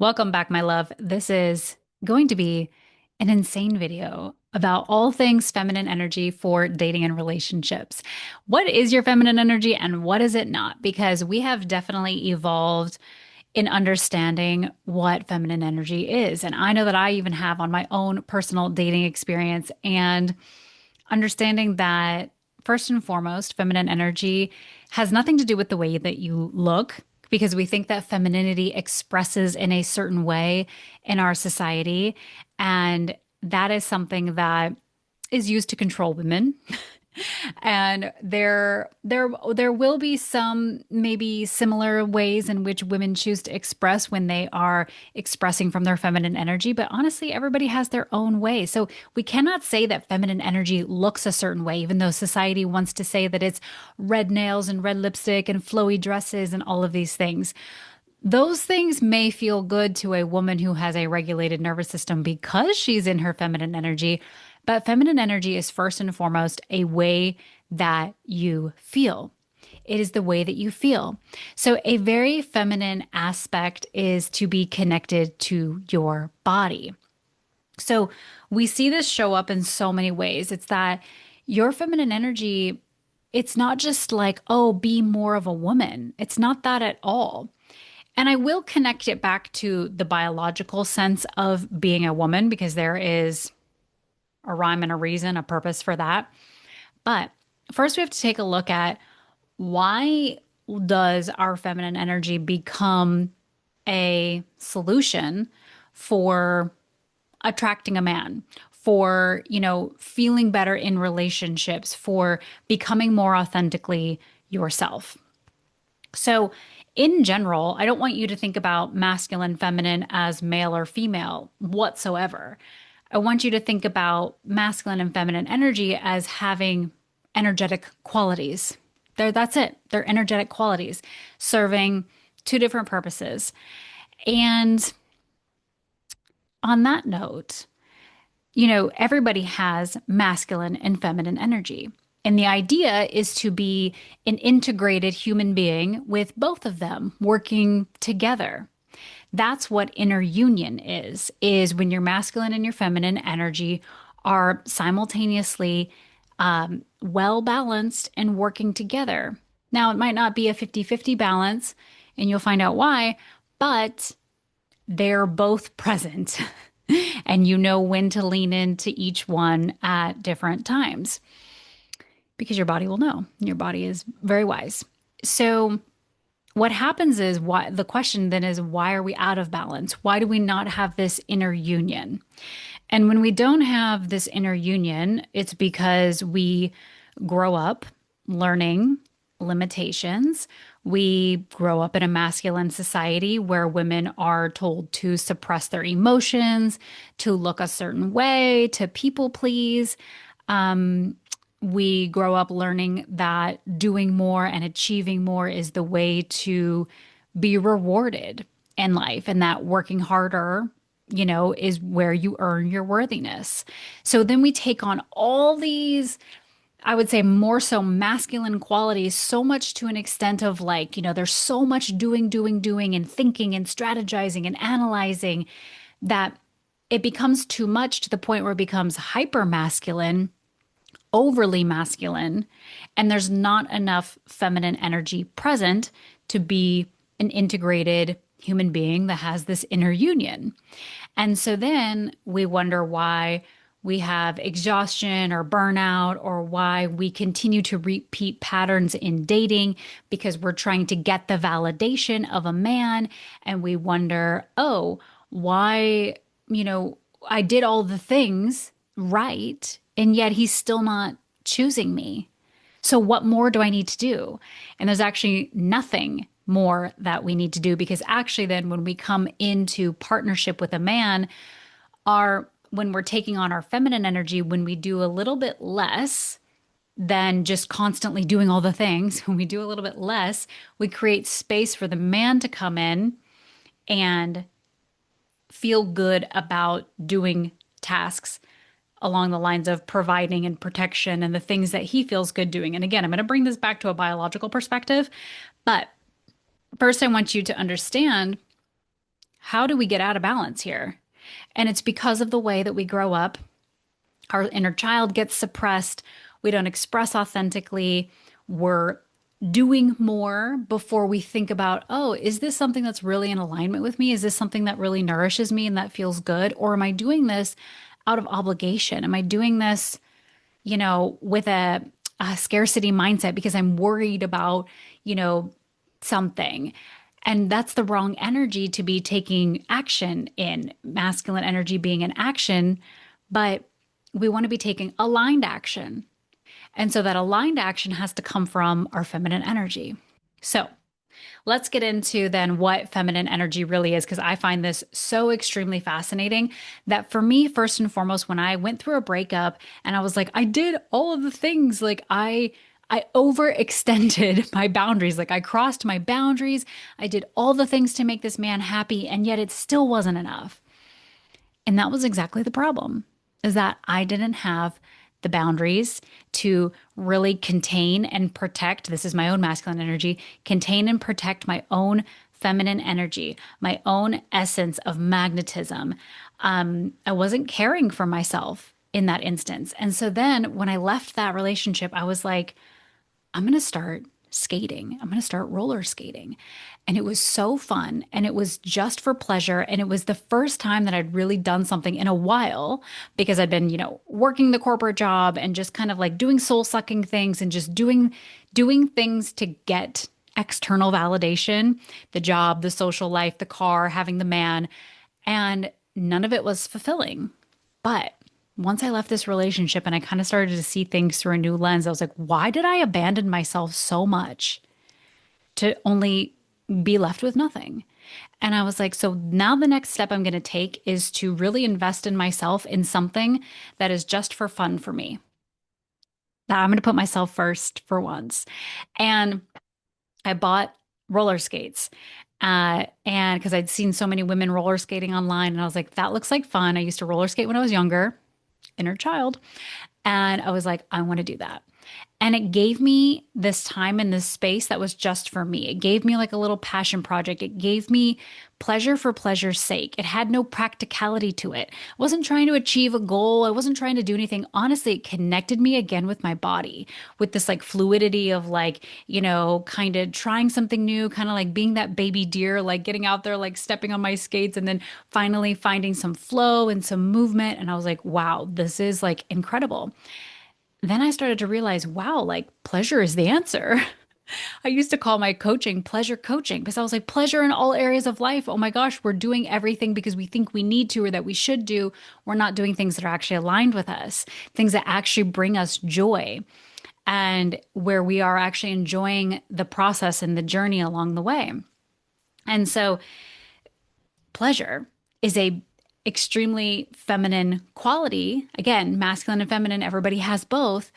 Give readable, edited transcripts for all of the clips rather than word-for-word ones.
Welcome back, my love. This is going to be an insane video about all things feminine energy for dating and relationships. What is your feminine energy and what is it not? Because we have definitely evolved in understanding what feminine energy is. And I know that I even have on my own personal dating experience and understanding that first and foremost, feminine energy has nothing to do with the way that you look, because we think that femininity expresses in a certain way in our society. And that is something that is used to control women. And there will be some maybe similar ways in which women choose to express when they are expressing from their feminine energy, but honestly, everybody has their own way. So we cannot say that feminine energy looks a certain way, even though society wants to say that it's red nails and red lipstick and flowy dresses and all of these things. Those things may feel good to a woman who has a regulated nervous system because she's in her feminine energy, but feminine energy is first and foremost a way that you feel. It is the way that you feel. So, a very feminine aspect is to be connected to your body. So, we see this show up in so many ways. It's that your feminine energy, it's not just like, oh, be more of a woman. It's not that at all. And I will connect it back to the biological sense of being a woman because there is a rhyme and a reason, a purpose for that. But first, we have to take a look at why does our feminine energy become a solution for attracting a man, for, feeling better in relationships, for becoming more authentically yourself. So, in general, I don't want you to think about masculine, feminine as male or female whatsoever. I want you to think about masculine and feminine energy as having energetic qualities. That's it. They're energetic qualities serving two different purposes. And on that note, everybody has masculine and feminine energy. And the idea is to be an integrated human being with both of them working together. That's what inner union is when your masculine and your feminine energy are simultaneously well balanced and working together. Now, it might not be a 50-50 balance, and you'll find out why, but they're both present. And you know when to lean into each one at different times because your body will know. Your body is very wise. So, what happens is why the question then is why are we out of balance? Why do we not have this inner union? And when we don't have this inner union, it's because we grow up learning limitations. We grow up in a masculine society where women are told to suppress their emotions, to look a certain way, to people please. We grow up learning that doing more and achieving more is the way to be rewarded in life, and that working harder, is where you earn your worthiness. So then we take on all these, I would say, more so masculine qualities, so much to an extent of like, there's so much doing, and thinking and strategizing and analyzing that it becomes too much to the point where it becomes hyper masculine, overly masculine, and there's not enough feminine energy present to be an integrated human being that has this inner union. And so then we wonder why we have exhaustion or burnout, or why we continue to repeat patterns in dating because we're trying to get the validation of a man. And we wonder, oh, why, I did all the things right, and yet he's still not choosing me. So, what more do I need to do? And there's actually nothing more that we need to do, because actually, then when we come into partnership with a man, when we're taking on our feminine energy, when we do a little bit less than just constantly doing all the things, when we do a little bit less, we create space for the man to come in and feel good about doing tasks along the lines of providing and protection and the things that he feels good doing. And again, I'm going to bring this back to a biological perspective, but first I want you to understand how do we get out of balance here? And it's because of the way that we grow up. Our inner child gets suppressed. We don't express authentically. We're doing more before we think about, oh, is this something that's really in alignment with me? Is this something that really nourishes me and that feels good? Or am I doing this out of obligation? Am I doing this, with a scarcity mindset because I'm worried about, you know, something? And that's the wrong energy to be taking action in, masculine energy being an action, but we want to be taking aligned action. And so that aligned action has to come from our feminine energy. So let's get into then what feminine energy really is, because I find this so extremely fascinating that for me, first and foremost, when I went through a breakup and I was like, I did all of the things, like I overextended my boundaries. Like I crossed my boundaries. I did all the things to make this man happy, and yet it still wasn't enough. And that was exactly the problem, is that I didn't have the boundaries to really contain and protect. This is my own masculine energy, contain and protect my own feminine energy, my own essence of magnetism. I wasn't caring for myself in that instance. And so then when I left that relationship, I was like, I'm going to start skating. I'm going to start roller skating. And it was so fun. And it was just for pleasure. And it was the first time that I'd really done something in a while because I'd been, working the corporate job and just kind of like doing soul sucking things and just doing things to get external validation, the job, the social life, the car, having the man. And none of it was fulfilling. But once I left this relationship and I kind of started to see things through a new lens, I was like, why did I abandon myself so much to only be left with nothing? And I was like, so now the next step I'm going to take is to really invest in myself in something that is just for fun for me. That I'm going to put myself first for once. And I bought roller skates. And because I'd seen so many women roller skating online, and I was like, that looks like fun. I used to roller skate when I was younger, inner child. And I was like, I want to do that. And it gave me this time and this space that was just for me. It gave me like a little passion project. It gave me pleasure for pleasure's sake. It had no practicality to it. I wasn't trying to achieve a goal. I wasn't trying to do anything. Honestly, it connected me again with my body, with this like fluidity of like, kind of trying something new, kind of like being that baby deer, like getting out there, like stepping on my skates and then finally finding some flow and some movement. And I was like, wow, this is like incredible. Then I started to realize, wow, like pleasure is the answer. I used to call my coaching pleasure coaching because I was like, pleasure in all areas of life. Oh my gosh, we're doing everything because we think we need to or that we should do. We're not doing things that are actually aligned with us, things that actually bring us joy and where we are actually enjoying the process and the journey along the way. And so pleasure is a extremely feminine quality. Again, masculine and feminine, everybody has both,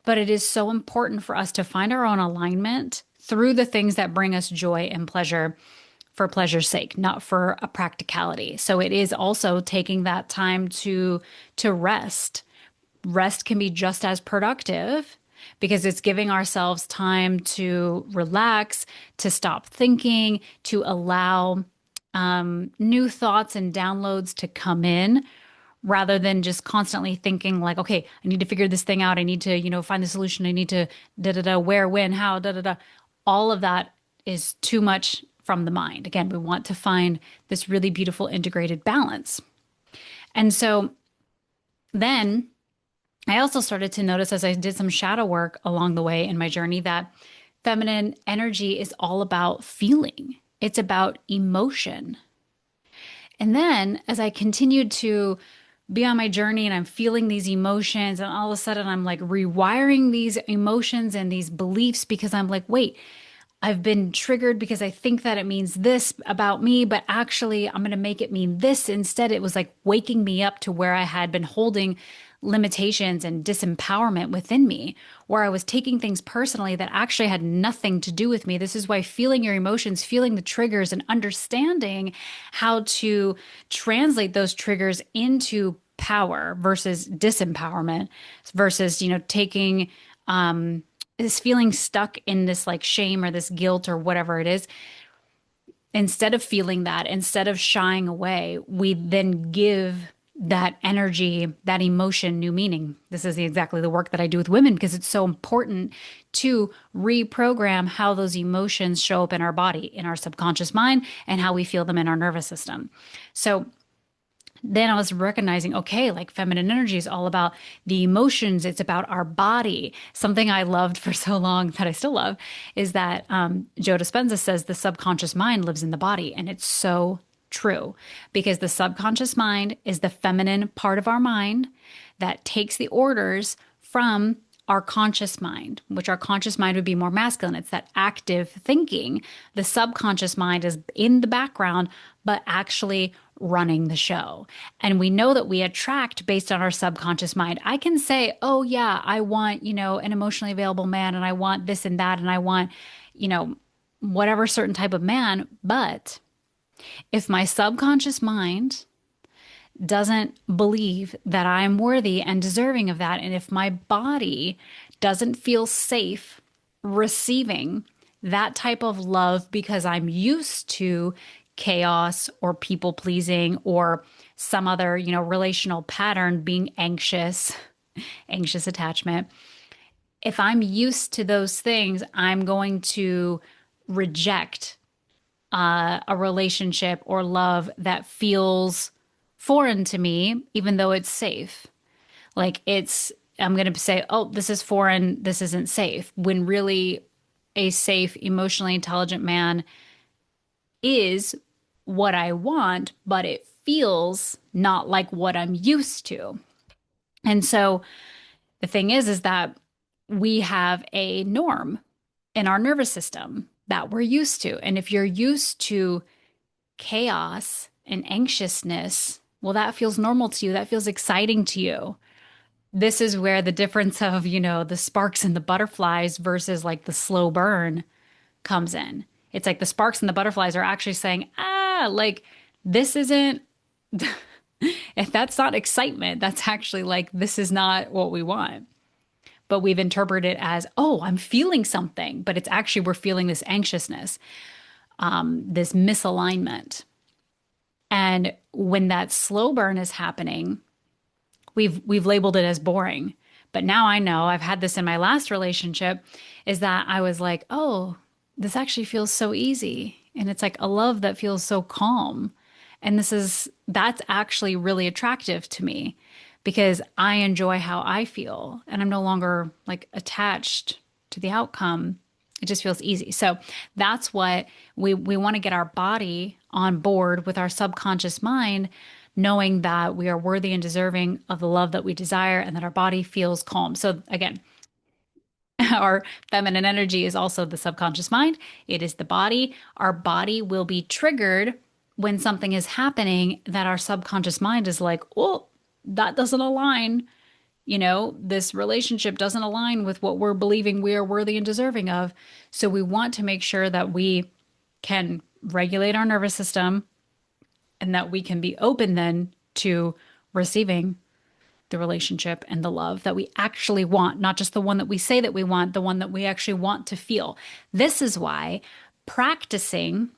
but it is so important for us to find our own alignment through the things that bring us joy and pleasure for pleasure's sake, not for a practicality. So it is also taking that time to rest. Rest can be just as productive because it's giving ourselves time to relax, to stop thinking, to allow new thoughts and downloads to come in rather than just constantly thinking like, okay, I need to figure this thing out. I need to, find the solution. I need to da da da, where, when, how, da da da. All of that is too much from the mind. Again, we want to find this really beautiful integrated balance. And so then I also started to notice as I did some shadow work along the way in my journey that feminine energy is all about feeling. It's about emotion. And then as I continued to be on my journey and I'm feeling these emotions, and all of a sudden I'm like rewiring these emotions and these beliefs because I'm like, wait, I've been triggered because I think that it means this about me, but actually I'm going to make it mean this instead. It was like waking me up to where I had been holding limitations and disempowerment within me, where I was taking things personally that actually had nothing to do with me. This is why feeling your emotions, feeling the triggers, and understanding how to translate those triggers into power versus disempowerment versus, taking, is feeling stuck in this like shame or this guilt or whatever it is. instead of feeling that, instead of shying away, we then give that energy, that emotion, new meaning. This is exactly the work that I do with women because it's so important to reprogram how those emotions show up in our body, in our subconscious mind, and how we feel them in our nervous system. So then I was recognizing, okay, like feminine energy is all about the emotions. It's about our body. Something I loved for so long that I still love is that Joe Dispenza says the subconscious mind lives in the body. And it's so true because the subconscious mind is the feminine part of our mind that takes the orders from our conscious mind, which our conscious mind would be more masculine. It's that active thinking. The subconscious mind is in the background, but actually running the show. And we know that we attract based on our subconscious mind. I can say, oh, yeah, I want, an emotionally available man, and I want this and that, and I want, whatever certain type of man. But if my subconscious mind doesn't believe that I'm worthy and deserving of that, and if my body doesn't feel safe receiving that type of love because I'm used to chaos or people pleasing or some other, relational pattern being anxious, anxious attachment. If I'm used to those things, I'm going to reject a relationship or love that feels foreign to me, even though it's safe. Like I'm going to say, oh, this is foreign, this isn't safe, when really a safe, emotionally intelligent man is what I want, but it feels not like what I'm used to. And so the thing is that we have a norm in our nervous system that we're used to. And if you're used to chaos and anxiousness, well, that feels normal to you. That feels exciting to you. This is where the difference of, the sparks and the butterflies versus like the slow burn comes in. It's like the sparks and the butterflies are actually saying, like this isn't, if that's not excitement, that's actually like, this is not what we want. But we've interpreted it as, oh, I'm feeling something, but it's actually, we're feeling this anxiousness, this misalignment. And when that slow burn is happening, we've labeled it as boring. But now I know, I've had this in my last relationship, is that I was like, oh, this actually feels so easy. And it's like a love that feels so calm. And that's actually really attractive to me because I enjoy how I feel and I'm no longer like attached to the outcome. It just feels easy. So that's what we want to get our body on board with our subconscious mind, knowing that we are worthy and deserving of the love that we desire and that our body feels calm. So again, our feminine energy is also the subconscious mind. It is the body. Our body will be triggered when something is happening that our subconscious mind is like, oh, that doesn't align. This relationship doesn't align with what we're believing we are worthy and deserving of. So we want to make sure that we can regulate our nervous system and that we can be open then to receiving the relationship and the love that we actually want, not just the one that we say that we want, the one that we actually want to feel. This is why practicing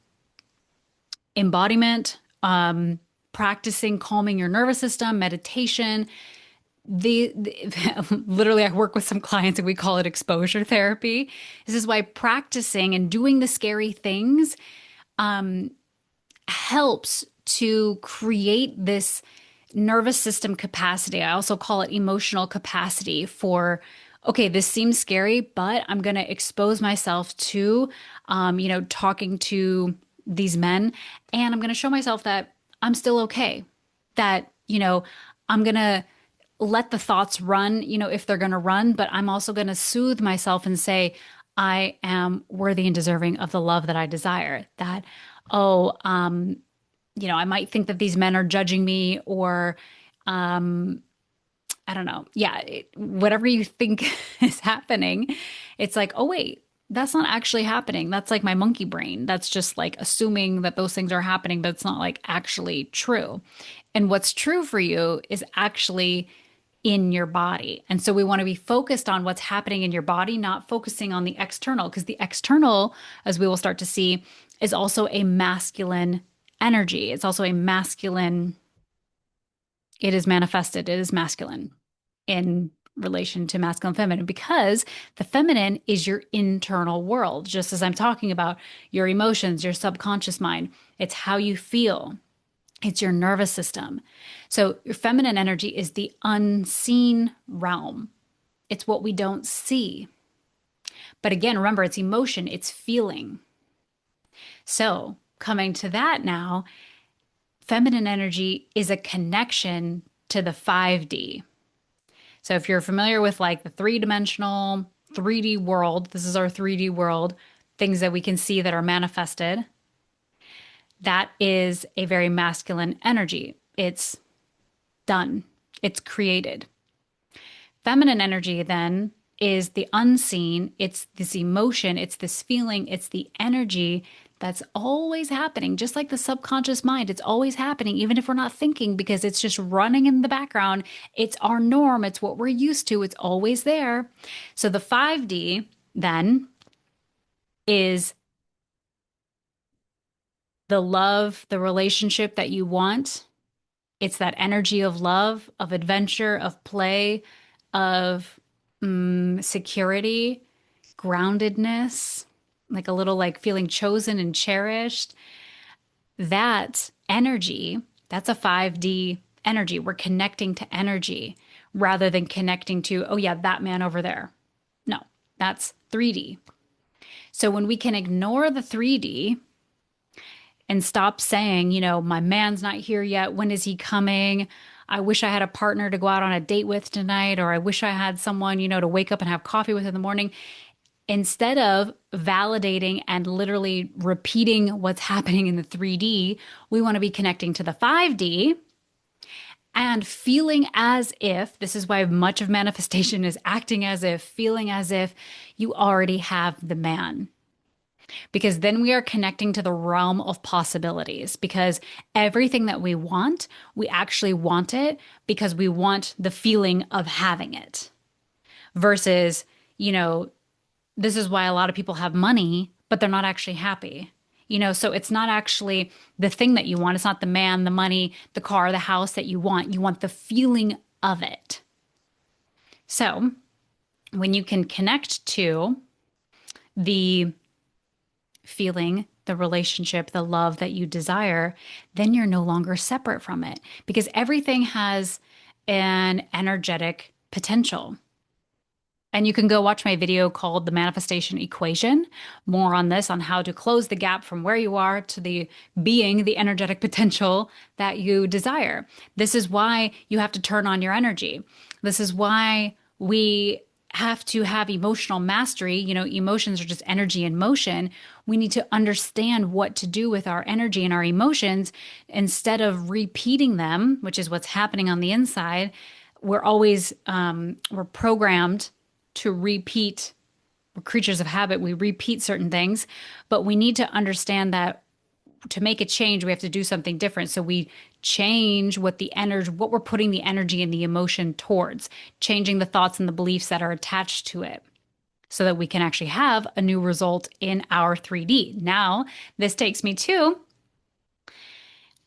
embodiment, practicing calming your nervous system, meditation, literally I work with some clients and we call it exposure therapy. This is why practicing and doing the scary things helps to create this nervous system capacity. I also call it emotional capacity for, okay, this seems scary, but I'm going to expose myself to, talking to these men, and I'm going to show myself that I'm still okay, that, I'm going to let the thoughts run, if they're going to run, but I'm also going to soothe myself and say, I am worthy and deserving of the love that I desire. That, I might think that these men are judging me or, I don't know. Yeah, whatever you think is happening, it's like, oh, wait, that's not actually happening. That's like my monkey brain. That's just like assuming that those things are happening, but it's not like actually true. And what's true for you is actually in your body. And so we want to be focused on what's happening in your body, not focusing on the external, because the external, as we will start to see, is also a masculine energy. It's also a masculine, it is manifested, it is masculine in relation to masculine and feminine because the feminine is your internal world, just as I'm talking about your emotions, your subconscious mind. It's how you feel, it's your nervous system. So, your feminine energy is the unseen realm, it's what we don't see. But again, remember, it's emotion, it's feeling. So, coming to that now, feminine energy is a connection to the 5D. So if you're familiar with like the three-dimensional 3D world, this is our 3D world, things that we can see that are manifested, that is a very masculine energy. It's done, it's created. Feminine energy then is the unseen, it's this emotion, it's this feeling, it's the energy that's always happening, just like the subconscious mind. It's always happening, even if we're not thinking, because it's just running in the background. It's our norm, it's what we're used to, it's always there. So the 5D then is the love, the relationship that you want. It's that energy of love, of adventure, of play, of security, groundedness, like a little like feeling chosen and cherished. That energy, that's a 5D energy. We're connecting to energy rather than connecting to, oh, yeah, that man over there. No, that's 3D. So when we can ignore the 3D and stop saying, my man's not here yet. When is he coming? I wish I had a partner to go out on a date with tonight, or I wish I had someone, to wake up and have coffee with in the morning. Instead of validating and literally repeating what's happening in the 3D, we want to be connecting to the 5D and feeling as if, this is why much of manifestation is acting as if, feeling as if you already have the man. Because then we are connecting to the realm of possibilities. Because everything that we actually want it because we want the feeling of having it. Versus, this is why a lot of people have money, but they're not actually happy. So it's not actually the thing that you want. It's not the man, the money, the car, the house that you want. You want the feeling of it. So when you can connect to the feeling, the relationship, the love that you desire, then you're no longer separate from it because everything has an energetic potential. And you can go watch my video called The Manifestation Equation, more on this, on how to close the gap from where you are to the being the energetic potential that you desire. This is why you have to turn on your energy. This is why we have to have emotional mastery. Emotions are just energy in motion. We need to understand what to do with our energy and our emotions instead of repeating them, which is what's happening on the inside. We're always, we're programmed to repeat. We're creatures of habit. We repeat certain things, but we need to understand that to make a change, we have to do something different. So we change what we're putting the energy and the emotion towards, changing the thoughts and the beliefs that are attached to it so that we can actually have a new result in our 3D. Now, this takes me to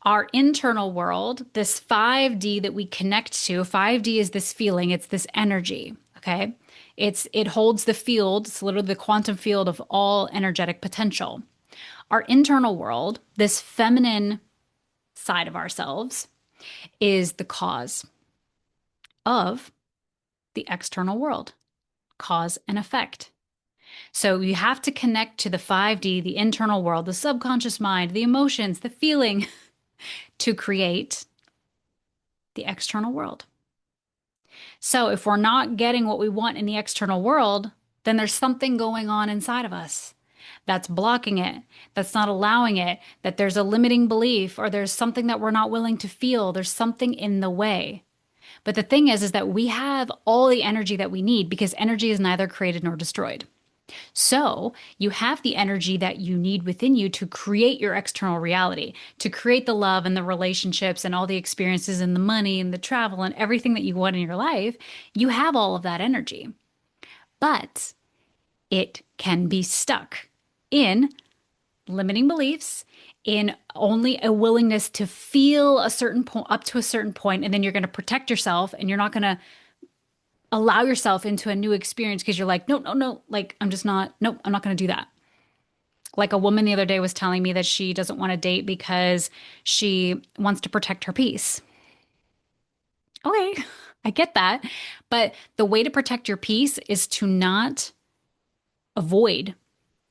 our internal world, this 5D that we connect to. 5D is this feeling, it's this energy, okay? It holds the field, it's literally the quantum field of all energetic potential. Our internal world, this feminine side of ourselves, is the cause of the external world, cause and effect. So you have to connect to the 5D, the internal world, the subconscious mind, the emotions, the feeling, to create the external world. So if we're not getting what we want in the external world, then there's something going on inside of us that's blocking it, that's not allowing it, that there's a limiting belief, or there's something that we're not willing to feel. There's something in the way. But the thing is that we have all the energy that we need because energy is neither created nor destroyed. So you have the energy that you need within you to create your external reality, to create the love and the relationships and all the experiences and the money and the travel and everything that you want in your life. You have all of that energy, but it can be stuck in limiting beliefs, in only a willingness to feel a certain point up to a certain point, and then you're going to protect yourself and you're not going to allow yourself into a new experience because you're like, no, no, no, like I'm just not, nope, I'm not going to do that. Like a woman the other day was telling me that she doesn't want to date because she wants to protect her peace. Okay, I get that. But the way to protect your peace is to not avoid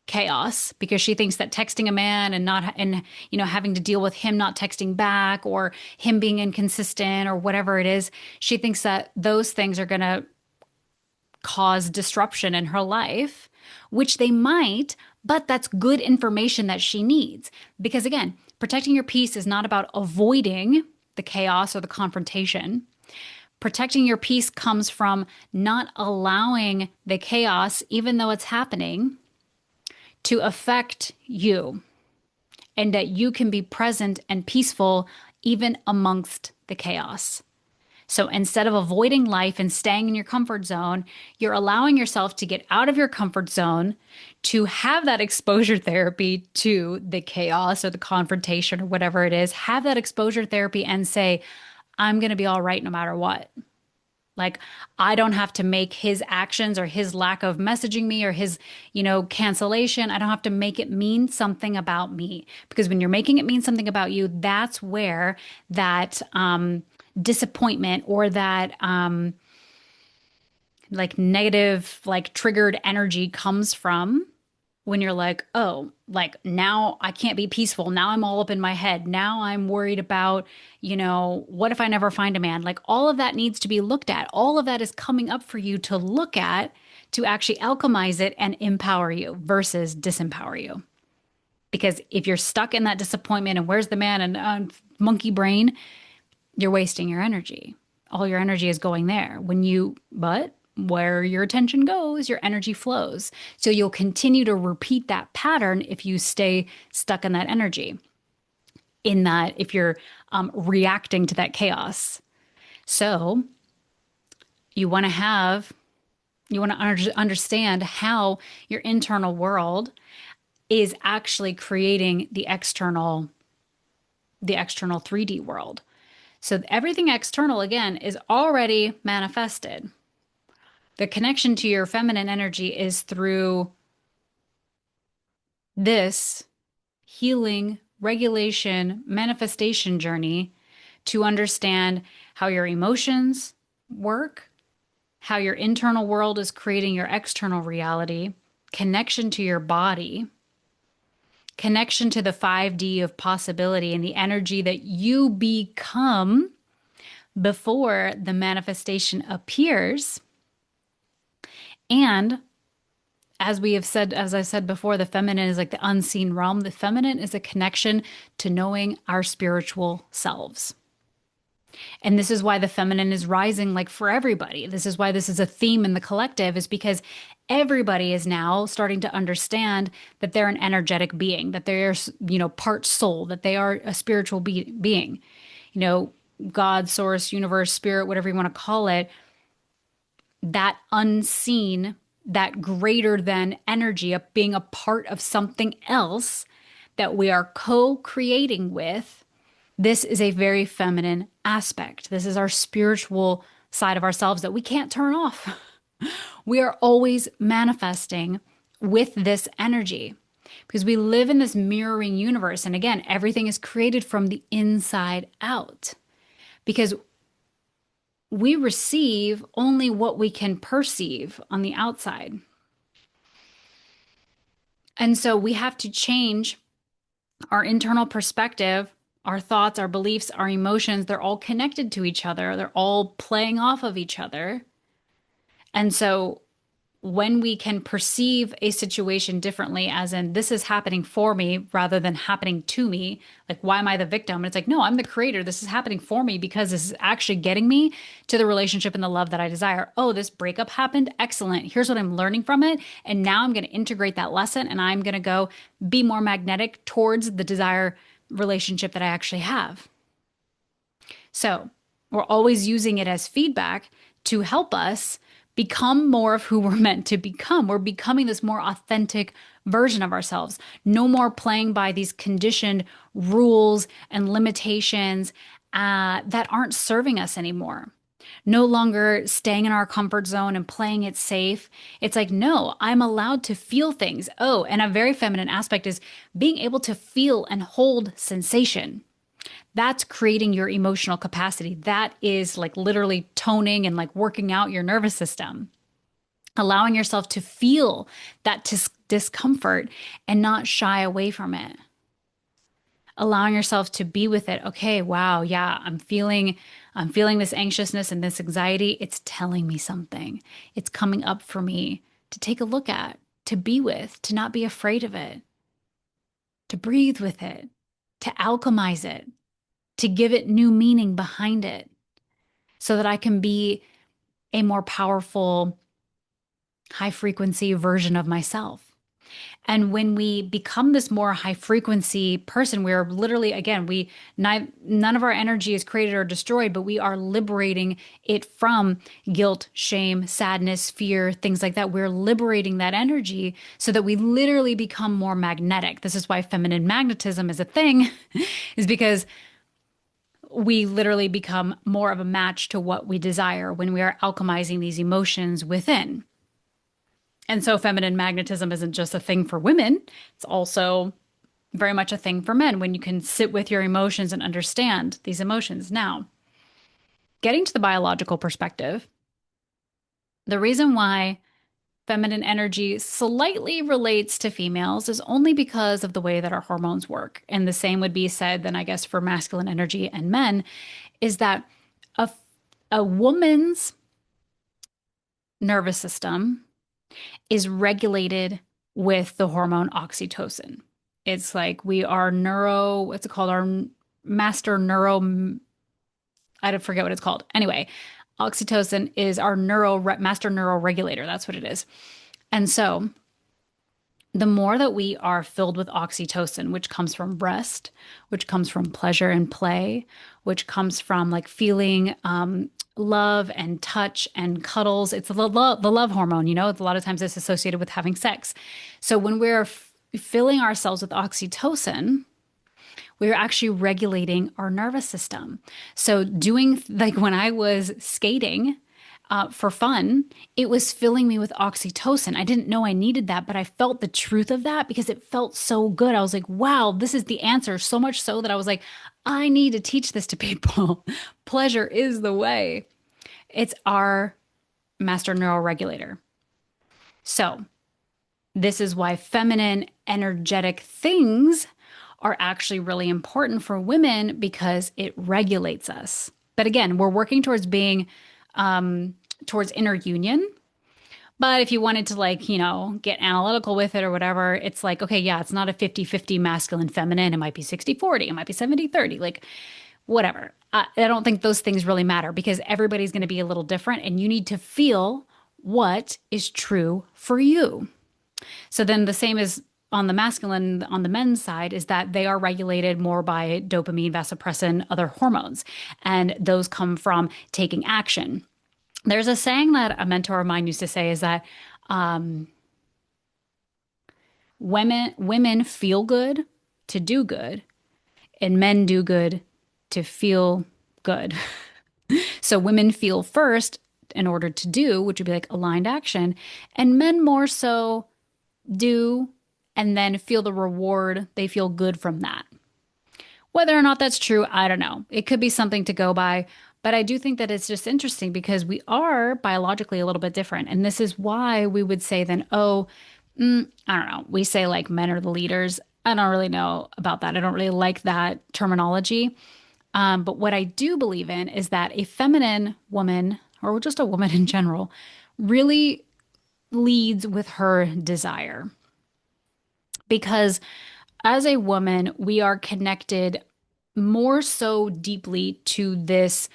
chaos because she thinks that texting a man and not and having to deal with him not texting back or him being inconsistent or whatever it is, she thinks that those things are going to cause disruption in her life, which they might, but that's good information that she needs. Because again, protecting your peace is not about avoiding the chaos or the confrontation. Protecting your peace comes from not allowing the chaos, even though it's happening, to affect you, and that you can be present and peaceful even amongst the chaos. So instead of avoiding life and staying in your comfort zone, you're allowing yourself to get out of your comfort zone, to have that exposure therapy to the chaos or the confrontation or whatever it is. Have that exposure therapy and say, I'm going to be all right no matter what. Like, I don't have to make his actions or his lack of messaging me or his, cancellation. I don't have to make it mean something about me. Because when you're making it mean something about you, that's where that disappointment or that like negative, like triggered energy comes from. When you're like, oh, like now I can't be peaceful. Now I'm all up in my head. Now I'm worried about, what if I never find a man? Like all of that needs to be looked at. All of that is coming up for you to look at to actually alchemize it and empower you versus disempower you. Because if you're stuck in that disappointment and where's the man and monkey brain, you're wasting your energy. All your energy is going there. But where your attention goes, your energy flows. So you'll continue to repeat that pattern if you stay stuck in that energy, in that if you're reacting to that chaos. So you want to understand how your internal world is actually creating the external 3D world. So everything external, again, is already manifested. The connection to your feminine energy is through this healing, regulation, manifestation journey to understand how your emotions work, how your internal world is creating your external reality, connection to your body, connection to the 5D of possibility and the energy that you become before the manifestation appears. And as I said before, the feminine is like the unseen realm. The feminine is a connection to knowing our spiritual selves. And this is why the feminine is rising like for everybody. This is why this is a theme in the collective, is because everybody is now starting to understand that they're an energetic being, that they're, part soul, that they are a spiritual being, God, source, universe, spirit, whatever you want to call it. That unseen, that greater than energy of being a part of something else that we are co-creating with. This is a very feminine aspect. This is our spiritual side of ourselves that we can't turn off. We are always manifesting with this energy because we live in this mirroring universe. And again, everything is created from the inside out because we receive only what we can perceive on the outside. And so we have to change our internal perspective, our thoughts, our beliefs, our emotions. They're all connected to each other. They're all playing off of each other. And so when we can perceive a situation differently, as in this is happening for me rather than happening to me, like why am I the victim? And it's like, no, I'm the creator. This is happening for me because this is actually getting me to the relationship and the love that I desire. Oh, this breakup happened. Excellent. Here's what I'm learning from it. And now I'm going to integrate that lesson and I'm going to go be more magnetic towards the desire relationship that I actually have. So we're always using it as feedback to help us become more of who we're meant to become. We're becoming this more authentic version of ourselves. No more playing by these conditioned rules and limitations that aren't serving us anymore. No longer staying in our comfort zone and playing it safe. It's like, no, I'm allowed to feel things. Oh, and a very feminine aspect is being able to feel and hold sensation. That's creating your emotional capacity. That is like literally toning and like working out your nervous system, allowing yourself to feel that discomfort and not shy away from it. Allowing yourself to be with it. Okay, wow, yeah, I'm feeling this anxiousness and this anxiety. It's telling me something. It's coming up for me to take a look at, to be with, to not be afraid of it, to breathe with it, to alchemize it, to give it new meaning behind it so that I can be a more powerful, high frequency version of myself. And when we become this more high frequency person, we're literally, again, none of our energy is created or destroyed, but we are liberating it from guilt, shame, sadness, fear, things like that. We're liberating that energy so that we literally become more magnetic. This is why feminine magnetism is a thing, is because we literally become more of a match to what we desire when we are alchemizing these emotions within. And so feminine magnetism isn't just a thing for women, it's also very much a thing for men when you can sit with your emotions and understand these emotions. Now, getting to the biological perspective, the reason why feminine energy slightly relates to females is only because of the way that our hormones work. And the same would be said then, I guess, for masculine energy and men, is that a, a woman's nervous system is regulated with the hormone oxytocin. It's like we are what's it called? Our master neuro, I don't forget what it's called. Anyway, oxytocin is our master neuroregulator. That's what it is. And so the more that we are filled with oxytocin, which comes from rest, which comes from pleasure and play, which comes from like feeling love and touch and cuddles. It's the love hormone, a lot of times it's associated with having sex. So when we're filling ourselves with oxytocin, we're actually regulating our nervous system. So doing like when I was skating, for fun, it was filling me with oxytocin. I didn't know I needed that, but I felt the truth of that because it felt so good. I was like, wow, this is the answer. So much so that I was like, I need to teach this to people. Pleasure is the way. It's our master neuroregulator. So, this is why feminine energetic things are actually really important for women because it regulates us. But again, we're working towards being towards inner union. But if you wanted to get analytical with it or whatever, it's like, okay, yeah, it's not a 50-50 masculine feminine. It might be 60-40. It might be 70-30, like whatever. I don't think those things really matter because everybody's going to be a little different and you need to feel what is true for you. So then the same as on the masculine, on the men's side, is that they are regulated more by dopamine, vasopressin, other hormones. And those come from taking action. There's a saying that a mentor of mine used to say is that women feel good to do good, and men do good to feel good. So women feel first in order to do, which would be like aligned action, and men more so do and then feel the reward. They feel good from that. Whether or not that's true, I don't know. It could be something to go by. But I do think that it's just interesting because we are biologically a little bit different. And this is why we would say then, oh, I don't know. We say like men are the leaders. I don't really know about that. I don't really like that terminology. But what I do believe in is that a feminine woman, or just a woman in general, really leads with her desire. Because as a woman, we are connected more so deeply to this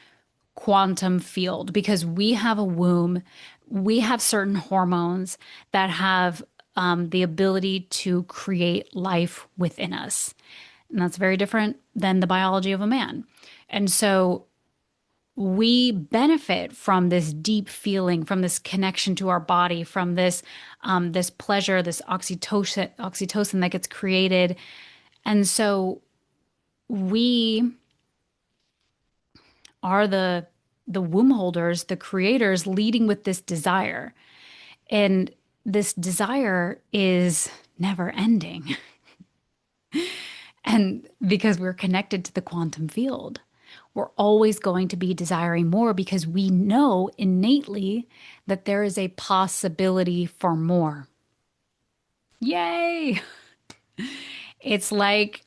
quantum field because we have a womb, we have certain hormones that have the ability to create life within us. And that's very different than the biology of a man. And so we benefit from this deep feeling, from this connection to our body, from this pleasure, this oxytocin that gets created. And so we are the womb holders, the creators leading with this desire. And this desire is never ending. And because we're connected to the quantum field, we're always going to be desiring more because we know innately that there is a possibility for more. Yay! It's like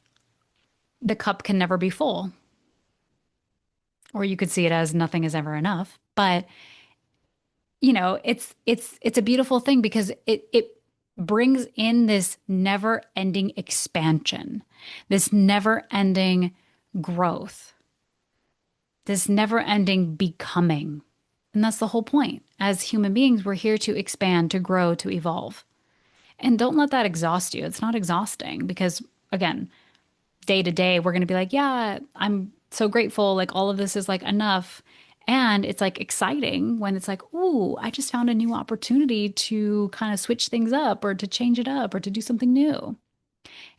the cup can never be full, or you could see it as nothing is ever enough. But it's a beautiful thing because it brings in this never-ending expansion, this never-ending growth, this never-ending becoming. And that's the whole point. As human beings, we're here to expand, to grow, to evolve. And don't let that exhaust you. It's not exhausting because, again, day to day, we're going to be like, yeah, I'm so grateful. Like all of this is like enough. And it's like exciting when it's like, ooh, I just found a new opportunity to kind of switch things up or to change it up or to do something new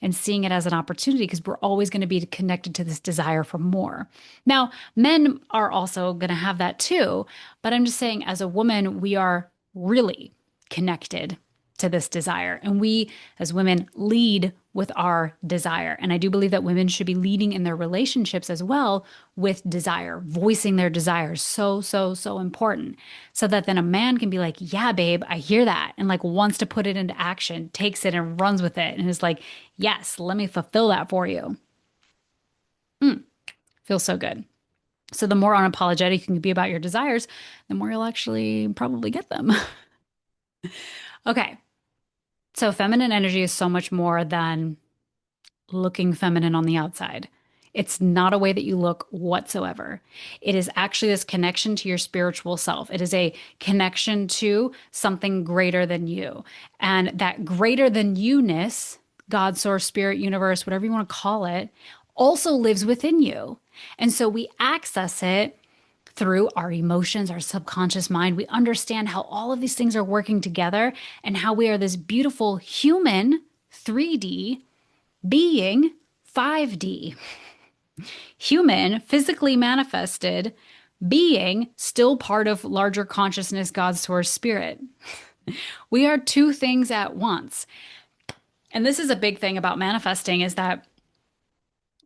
and seeing it as an opportunity because we're always going to be connected to this desire for more. Now, men are also going to have that too, but I'm just saying, as a woman, we are really connected to this desire. And we, as women, lead with our desire. And I do believe that women should be leading in their relationships as well with desire, voicing their desires. So, so, so important. So that then a man can be like, yeah, babe, I hear that. And like wants to put it into action, takes it and runs with it. And is like, yes, let me fulfill that for you. Feels so good. So the more unapologetic you can be about your desires, the more you'll actually probably get them. Okay. So feminine energy is so much more than looking feminine on the outside. It's not a way that you look whatsoever. It is actually this connection to your spiritual self. It is a connection to something greater than you. And that greater than you-ness, God, source, spirit, universe, whatever you want to call it, also lives within you. And so we access it through our emotions, our subconscious mind. We understand how all of these things are working together and how we are this beautiful human 3D being 5D. Human, physically manifested, being still part of larger consciousness, God's source, spirit. We are two things at once. And this is a big thing about manifesting is that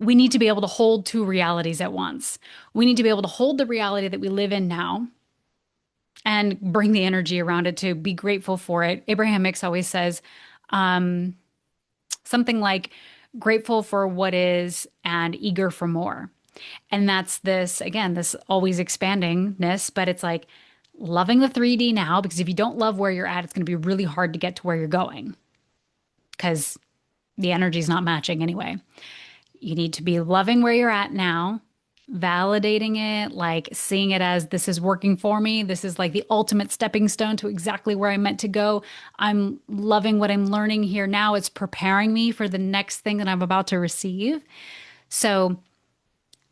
we need to be able to hold two realities at once. We need to be able to hold the reality that we live in now and bring the energy around it to be grateful for it. Abraham Hicks always says something like grateful for what is and eager for more. And that's this, again, this always expandingness, but it's like loving the 3D now, because if you don't love where you're at, it's going to be really hard to get to where you're going because the energy is not matching anyway. You need to be loving where you're at now, validating it, like seeing it as this is working for me. This is like the ultimate stepping stone to exactly where I'm meant to go. I'm loving what I'm learning here now. It's preparing me for the next thing that I'm about to receive. So,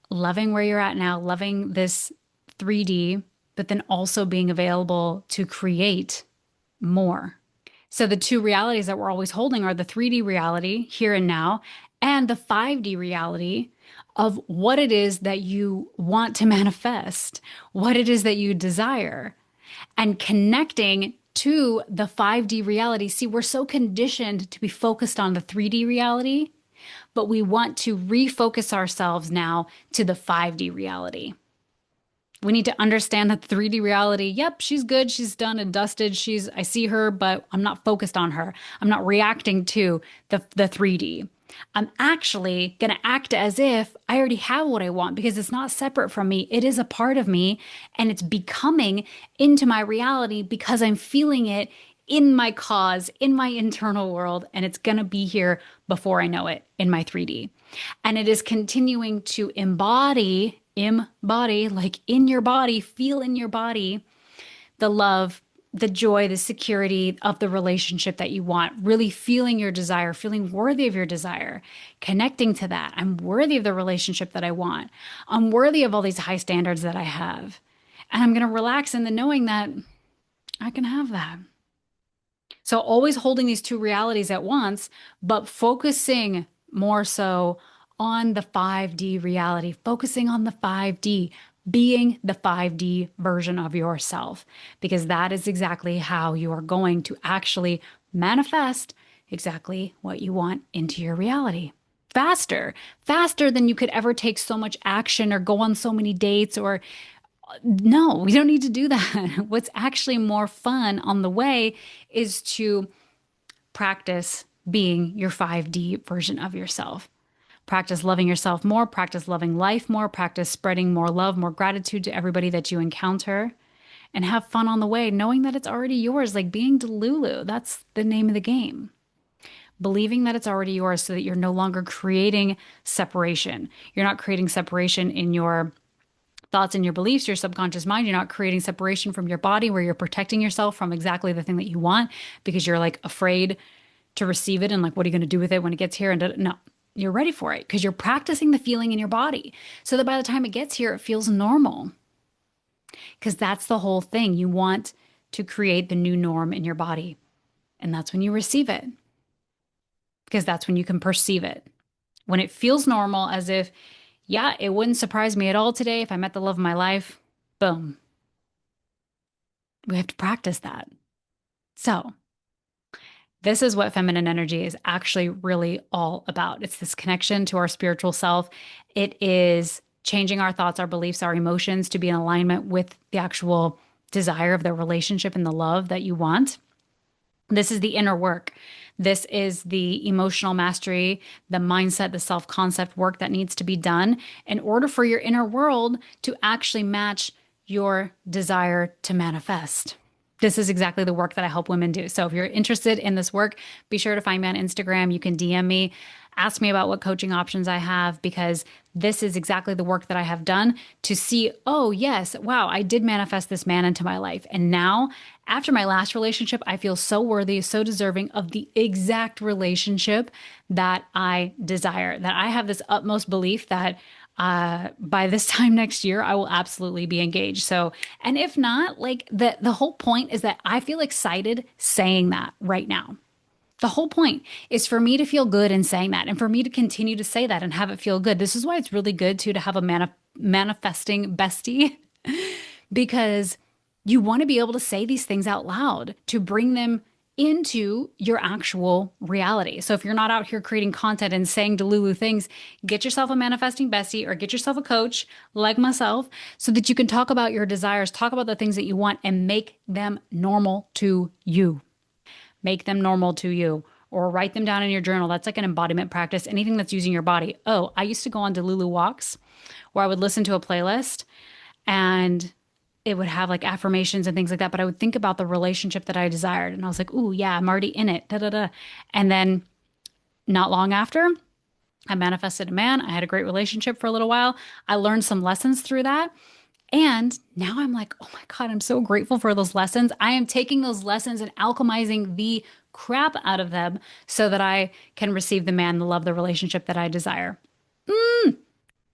loving where you're at now, loving this 3D, but then also being available to create more. So the two realities that we're always holding are the 3D reality here and now and the 5D reality of what it is that you want to manifest, what it is that you desire, and connecting to the 5D reality. See, we're so conditioned to be focused on the 3D reality, but we want to refocus ourselves now to the 5D reality. We need to understand that 3D reality, yep, she's good, she's done and dusted, I see her, but I'm not focused on her. I'm not reacting to the 3D. I'm actually going to act as if I already have what I want because it's not separate from me. It is a part of me and it's becoming into my reality because I'm feeling it in my cause, in my internal world, and it's going to be here before I know it in my 3D. And it is continuing to embody, like in your body, feel in your body the love the joy, the security of the relationship that you want, really feeling your desire, feeling worthy of your desire, connecting to that. I'm worthy of the relationship that I want. I'm worthy of all these high standards that I have. And I'm going to relax in the knowing that I can have that. So always holding these two realities at once, but focusing more so on the 5D reality, focusing on the 5D, being the 5D version of yourself, because that is exactly how you are going to actually manifest exactly what you want into your reality. Faster, faster than you could ever take so much action or go on so many dates or no, we don't need to do that. What's actually more fun on the way is to practice being your 5D version of yourself. Practice loving yourself more, practice loving life more, practice spreading more love, more gratitude to everybody that you encounter, and have fun on the way, knowing that it's already yours, like being Delulu. That's the name of the game. Believing that it's already yours so that you're no longer creating separation. You're not creating separation in your thoughts and your beliefs, your subconscious mind. You're not creating separation from your body where you're protecting yourself from exactly the thing that you want because you're like afraid to receive it and like, what are you going to do with it when it gets here? And no, you're ready for it because you're practicing the feeling in your body so that by the time it gets here, it feels normal. Because that's the whole thing. You want to create the new norm in your body. And that's when you receive it because that's when you can perceive it. When it feels normal, as if, yeah, it wouldn't surprise me at all today if I met the love of my life. Boom. We have to practice that. So, this is what feminine energy is actually really all about. It's this connection to our spiritual self. It is changing our thoughts, our beliefs, our emotions to be in alignment with the actual desire of the relationship and the love that you want. This is the inner work. This is the emotional mastery, the mindset, the self concept work that needs to be done in order for your inner world to actually match your desire to manifest. This is exactly the work that I help women do. So if you're interested in this work, be sure to find me on Instagram. You can DM me, ask me about what coaching options I have, because this is exactly the work that I have done to see, oh, yes, wow, I did manifest this man into my life. And now, after my last relationship, I feel so worthy, so deserving of the exact relationship that I desire, that I have this utmost belief that by this time next year, I will absolutely be engaged. So, and if not, like the whole point is that I feel excited saying that right now. The whole point is for me to feel good in saying that and for me to continue to say that and have it feel good. This is why it's really good too to have a manifesting bestie because you want to be able to say these things out loud to bring them into your actual reality. So if you're not out here creating content and saying delulu things, get yourself a manifesting bestie or get yourself a coach like myself so that you can talk about your desires, talk about the things that you want and make them normal to you. Make them normal to you or write them down in your journal. That's like an embodiment practice, anything that's using your body. Oh, I used to go on Delulu walks where I would listen to a playlist and it would have like affirmations and things like that. But I would think about the relationship that I desired. And I was like, ooh, yeah, I'm already in it. Da, da, da. And then not long after, I manifested a man. I had a great relationship for a little while. I learned some lessons through that. And now I'm like, oh my God, I'm so grateful for those lessons. I am taking those lessons and alchemizing the crap out of them so that I can receive the man, the love, the relationship that I desire.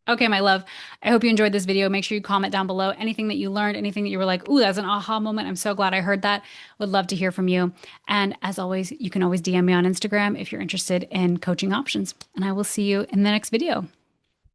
Okay, my love. I hope you enjoyed this video. Make sure you comment down below anything that you learned, anything that you were like, ooh, that's an aha moment. I'm so glad I heard that. Would love to hear from you. And as always, you can always DM me on Instagram if you're interested in coaching options. And I will see you in the next video.